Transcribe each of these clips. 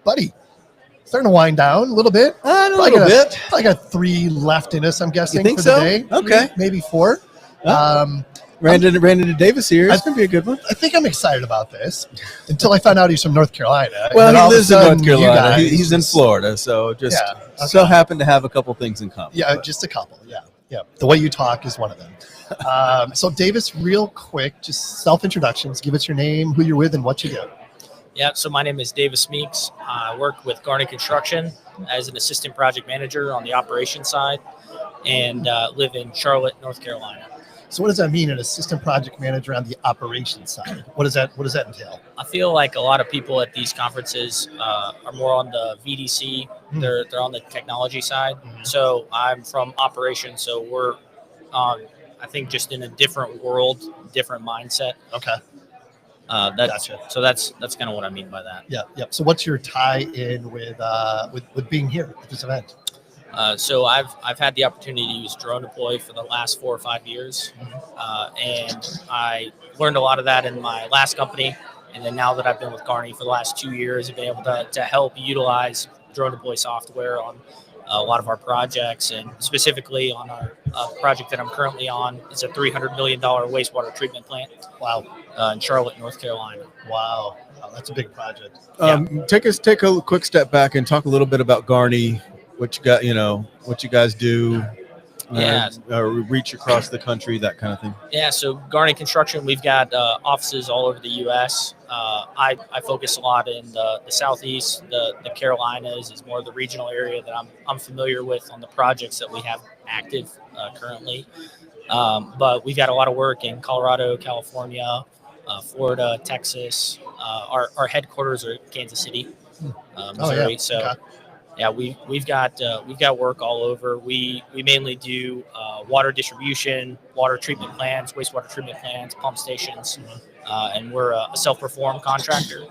Buddy, starting to wind down a little bit. A little bit. I got 3 left in us, I'm guessing, You think for so? the day. Okay. Maybe 4. Brandon Davis here. It's going to be a good one. I think I'm excited about this until I found out he's from North Carolina. Well, he lives in North Carolina. He's in Florida, so so happen to have a couple things in common. Yeah, just a couple. Yeah. The way you talk is one of them. So, Davis, real quick, just self-introductions. Give us your name, who you're with, and what you do. Yeah, so my name is Davis Meeks. I work with Garney Construction as an assistant project manager on the operations side and live in Charlotte, North Carolina. So what does that mean, an assistant project manager on the operations side? What does that entail? I feel like a lot of people at these conferences are more on the VDC. They're on the technology side. So I'm from operations. So we're, I think, just in a different world, different mindset. Okay. Gotcha. So that's kind of what I mean by that. Yeah. So what's your tie-in with being here at this event? So I've had the opportunity to use Drone Deploy for the last 4 or 5 years, and I learned a lot of that in my last company. And then now that I've been with Garney for the last 2 years, I've been able to help utilize Drone Deploy software on a lot of our projects, and specifically on our project that I'm currently on. It's a $300 million wastewater treatment plant. Wow. In Charlotte, North Carolina. Wow, that's a big project. Take a quick step back and talk a little bit about Garney. What you guys do, reach across the country, that kind of thing. Yeah, so Garney Construction, we've got offices all over the U.S. I focus a lot in the Southeast. The Carolinas is more the regional area that I'm familiar with on the projects that we have active currently. But we've got a lot of work in Colorado, California, Florida, Texas. Our headquarters are in Kansas City, Missouri. Yeah, we've got work all over. We mainly do water distribution, water treatment plants, wastewater treatment plants, pump stations, and we're a self-perform contractor.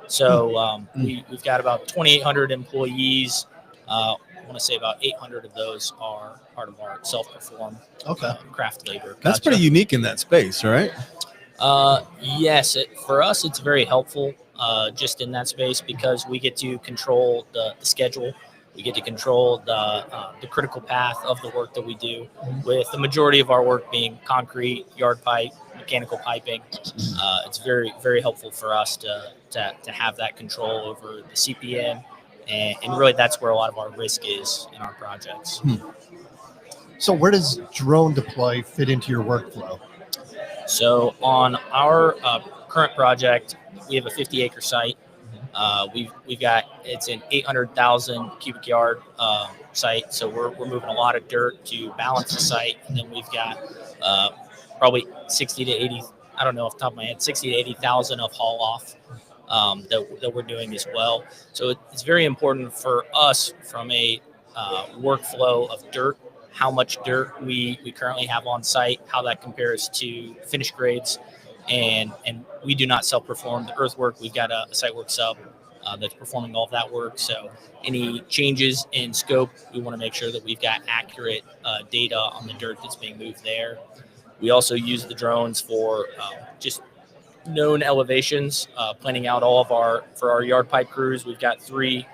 So we've got about 2,800 employees. I want to say about 800 of those are part of our self-perform craft labor. That's pretty unique in that space, right? Yes, for us it's very helpful. Just in that space, because we get to control the schedule. We get to control the critical path of the work that we do, with the majority of our work being concrete, yard pipe, mechanical piping. It's very, very helpful for us to have that control over the CPM, and really that's where a lot of our risk is in our projects. So where does Drone Deploy fit into your workflow? So on our current project, we have a 50-acre site. We've got, it's an 800,000 cubic yard site, so we're moving a lot of dirt to balance the site, and then we've got probably 60 to 80, I don't know off the top of my head, 60 to 80,000 of haul off that we're doing as well. So it's very important for us from a workflow of dirt, how much dirt we currently have on site, how that compares to finished grades. And we do not self-perform the earthwork. We've got a site work sub that's performing all of that work. So any changes in scope, we want to make sure that we've got accurate data on the dirt that's being moved there. We also use the drones for just known elevations, planning out all of for our yard pipe crews. We've got 3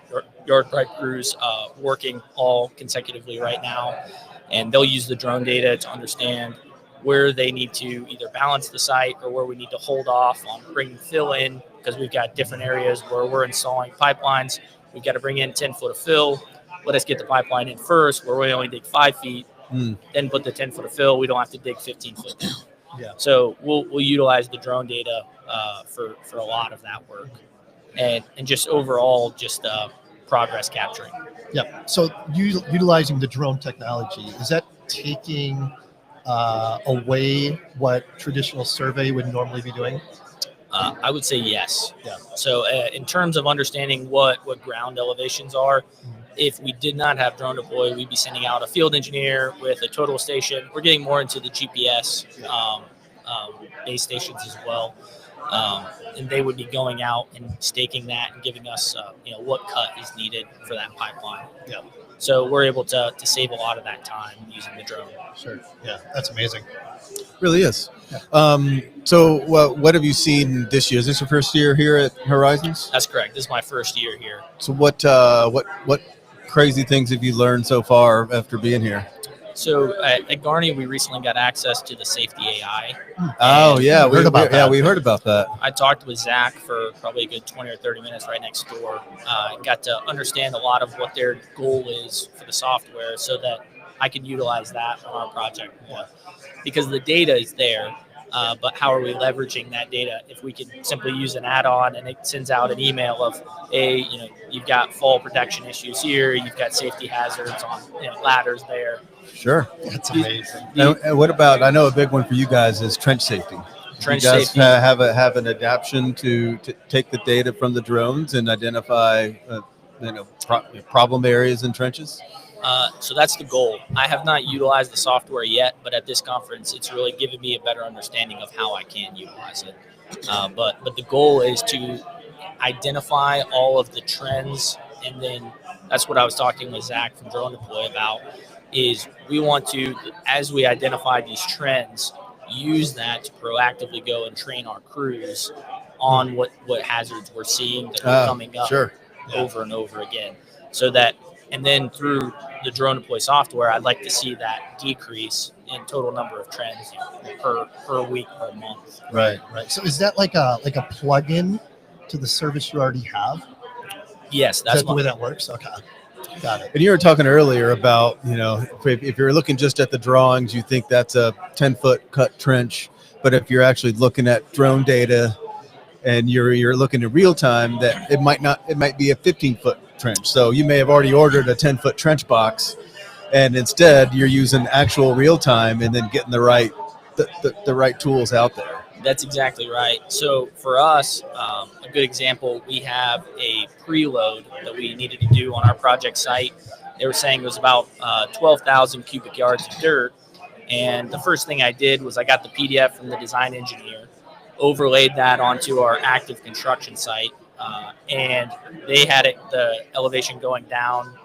yard pipe crews working all consecutively right now, and they'll use the drone data to understand where they need to either balance the site or where we need to hold off on bringing fill in, because we've got different areas where we're installing pipelines. We've got to bring in 10 foot of fill. Let us get the pipeline in first, where we only dig 5 feet, then put the 10 foot of fill. We don't have to dig 15 foot down. Yeah. So we'll utilize the drone data for a lot of that work, and just overall just progress capturing. Yeah. So utilizing the drone technology, is that taking away what traditional survey would normally be doing? I would say yes. Yeah. So in terms of understanding what ground elevations are, if we did not have Drone Deploy, we'd be sending out a field engineer with a total station. We're getting more into the GPS base stations as well. And they would be going out and staking that and giving us, what cut is needed for that pipeline. Yeah. So we're able to save a lot of that time using the drone. Sure. Yeah, that's amazing. Really is. So what have you seen this year? Is this your first year here at Horizons? That's correct. This is my first year here. So what crazy things have you learned so far after being here? So at Garney, we recently got access to the safety AI. Oh yeah, we heard about that. I talked with Zach for probably a good 20 or 30 minutes right next door. Got to understand a lot of what their goal is for the software, so that I can utilize that on our project more. Because the data is there, but how are we leveraging that data? If we can simply use an add-on and it sends out an email of, hey, you've got fall protection issues here, you've got safety hazards on ladders there. Sure. That's amazing. And what about, I know a big one for you guys is trench safety. Trench you guys safety. have an adaptation to take the data from the drones and identify problem areas in trenches? So that's the goal. I have not utilized the software yet, but at this conference, it's really given me a better understanding of how I can utilize it. But the goal is to identify all of the trends, and then that's what I was talking with Zach from Drone Deploy about, is we want to, as we identify these trends, use that to proactively go and train our crews on what hazards we're seeing that are coming up over and over again. So that, and then through the Drone Deploy software, I'd like to see that decrease in total number of trends per week, per month. Right. So is that like a plug-in to the service you already have? Yes, that's the way that works. Okay, got it. And you were talking earlier about, if you're looking just at the drawings, you think that's a 10-foot cut trench, but if you're actually looking at drone data and you're looking in real time, that it might be a 15-foot trench. So you may have already ordered a 10-foot trench box, and instead you're using actual real time and then getting the right tools out there. That's exactly right. So for us, a good example, we have a preload that we needed to do on our project site. They were saying it was about 12,000 cubic yards of dirt. And the first thing I did was I got the PDF from the design engineer, overlaid that onto our active construction site, and they had the elevation going down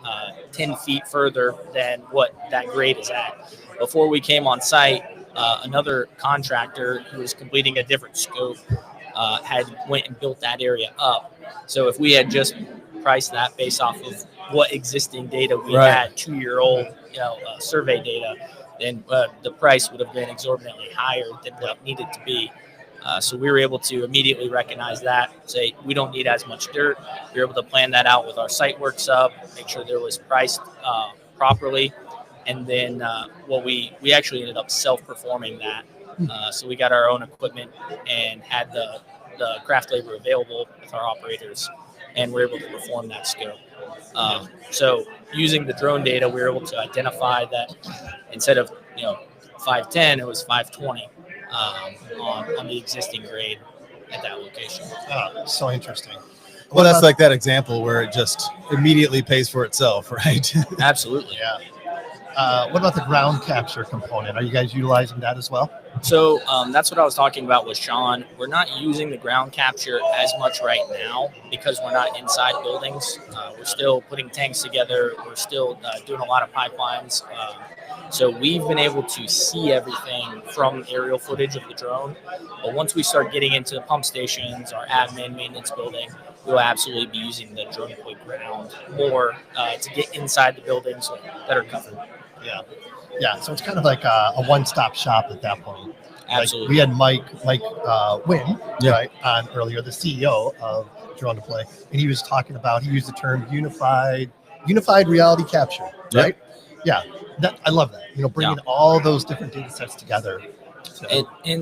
10 feet further than what that grade is at. Before we came on site, another contractor who was completing a different scope had went and built that area up. So if we had just priced that based off of what existing data we had, 2-year-old survey data, then the price would have been exorbitantly higher than what it needed to be. So we were able to immediately recognize that, say we don't need as much dirt. We were able to plan that out with our site work sub, make sure there was priced properly. And then we actually ended up self-performing that. So we got our own equipment and had the craft labor available with our operators, and we're able to perform that scope. So using the drone data, we were able to identify that instead of 510, it was 520 on the existing grade at that location. So interesting. Well, that's like that example where it just immediately pays for itself, right? Absolutely. Yeah. What about the ground capture component? Are you guys utilizing that as well? So that's what I was talking about with Sean. We're not using the ground capture as much right now because we're not inside buildings. We're still putting tanks together. We're still doing a lot of pipelines. So we've been able to see everything from aerial footage of the drone. But once we start getting into the pump stations, our admin maintenance building, we'll absolutely be using the drone deploy ground more to get inside the buildings that are covered. Yeah. So it's kind of like a one-stop shop at that point. Absolutely. Like we had Mike Wynn, right, on earlier, the CEO of Drone Deploy, and he was talking about, he used the term unified reality capture, right? Yeah. I love that. Bringing all those different data sets together.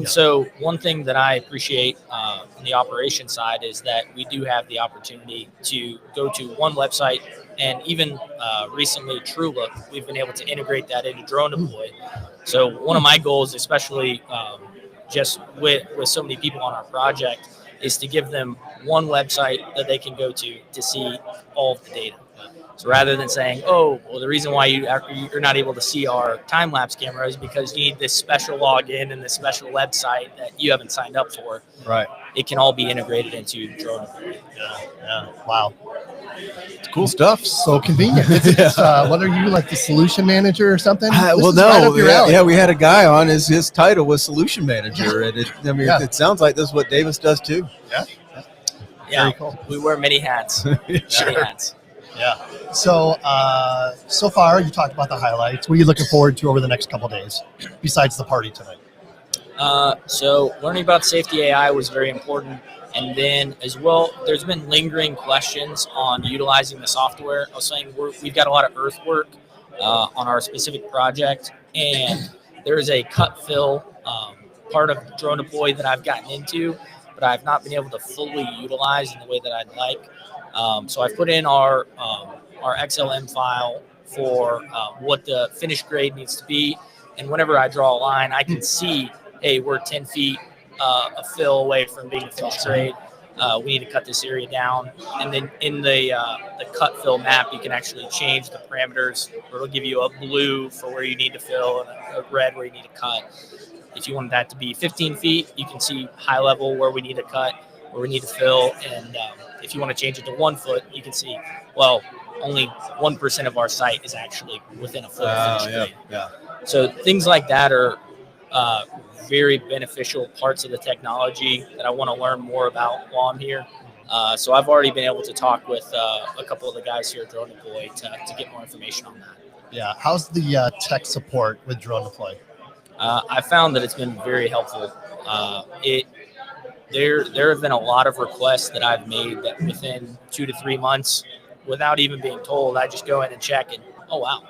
So one thing that I appreciate on the operation side is that we do have the opportunity to go to one website, and even recently TrueLook, we've been able to integrate that into Drone Deploy. So one of my goals, especially just with so many people on our project, is to give them one website that they can go to see all of the data. So rather than saying, oh, well, the reason why you're not able to see our time-lapse camera is because you need this special login and this special website that you haven't signed up for. Right. It can all be integrated into Drone. Yeah. Wow. It's cool stuff. So convenient. What are you, like the solution manager or something? Well, This is right no. up your alley. Yeah, we had a guy on. His title was solution manager, and it sounds like this is what Davis does too. Yeah, Very cool. We wear many hats. Many hats. Yeah. So, so far, you talked about the highlights. What are you looking forward to over the next couple of days, besides the party tonight? So learning about safety AI was very important. And then as well, there's been lingering questions on utilizing the software. I was saying we've got a lot of earthwork on our specific project, and there is a cut fill part of Drone Deploy that I've gotten into, but I've not been able to fully utilize in the way that I'd like. So I've put in our XLM file for what the finished grade needs to be. And whenever I draw a line, I can see, hey, we're 10 feet a fill away from being a finished grade. We need to cut this area down. And then in the cut fill map, you can actually change the parameters. It'll give you a blue for where you need to fill and a red where you need to cut. If you want that to be 15 feet, you can see high level where we need to cut, where we need to fill. And if you want to change it to 1 foot, you can see, well, only 1% of our site is actually within a foot of finished grade. Yeah. So things like that are very beneficial parts of the technology that I want to learn more about while I'm here. So I've already been able to talk with a couple of the guys here at Drone Deploy to get more information on that. Yeah. How's the tech support with Drone Deploy? I found that it's been very helpful. There have been a lot of requests that I've made that within 2 to 3 months, without even being told, I just go in and check and, oh, wow.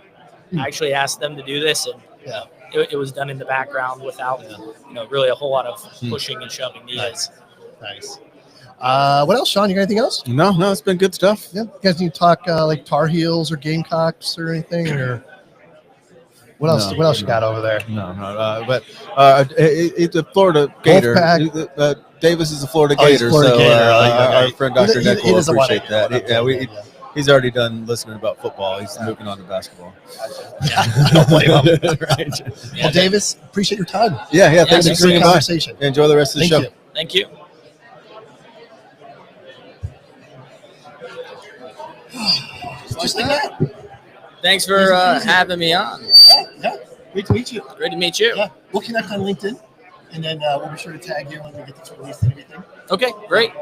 I actually asked them to do this, and it was done in the background without really a whole lot of pushing and shoving needed. Nice. What else, Sean? You got anything else? No, it's been good stuff. Yeah. You guys need to talk like Tar Heels or Gamecocks or anything, or what else? No, what else you got over there? But it's a Florida Gator. Davis is a Florida Gator, Florida Gator. Our friend Dr. Nick will doesn't want appreciate that. He's already done listening about football. He's moving on to basketball. Yeah, don't blame him. Right. Well, Davis, appreciate your time. Yeah. Thanks for bringing by. Conversation. Enjoy the rest of the show. Thank you. Just like that. Thanks for having me on. Yeah. Great to meet you. Great to meet you. Yeah. We'll connect on LinkedIn, and then we'll be sure to tag you when we get this released and everything. Okay, great.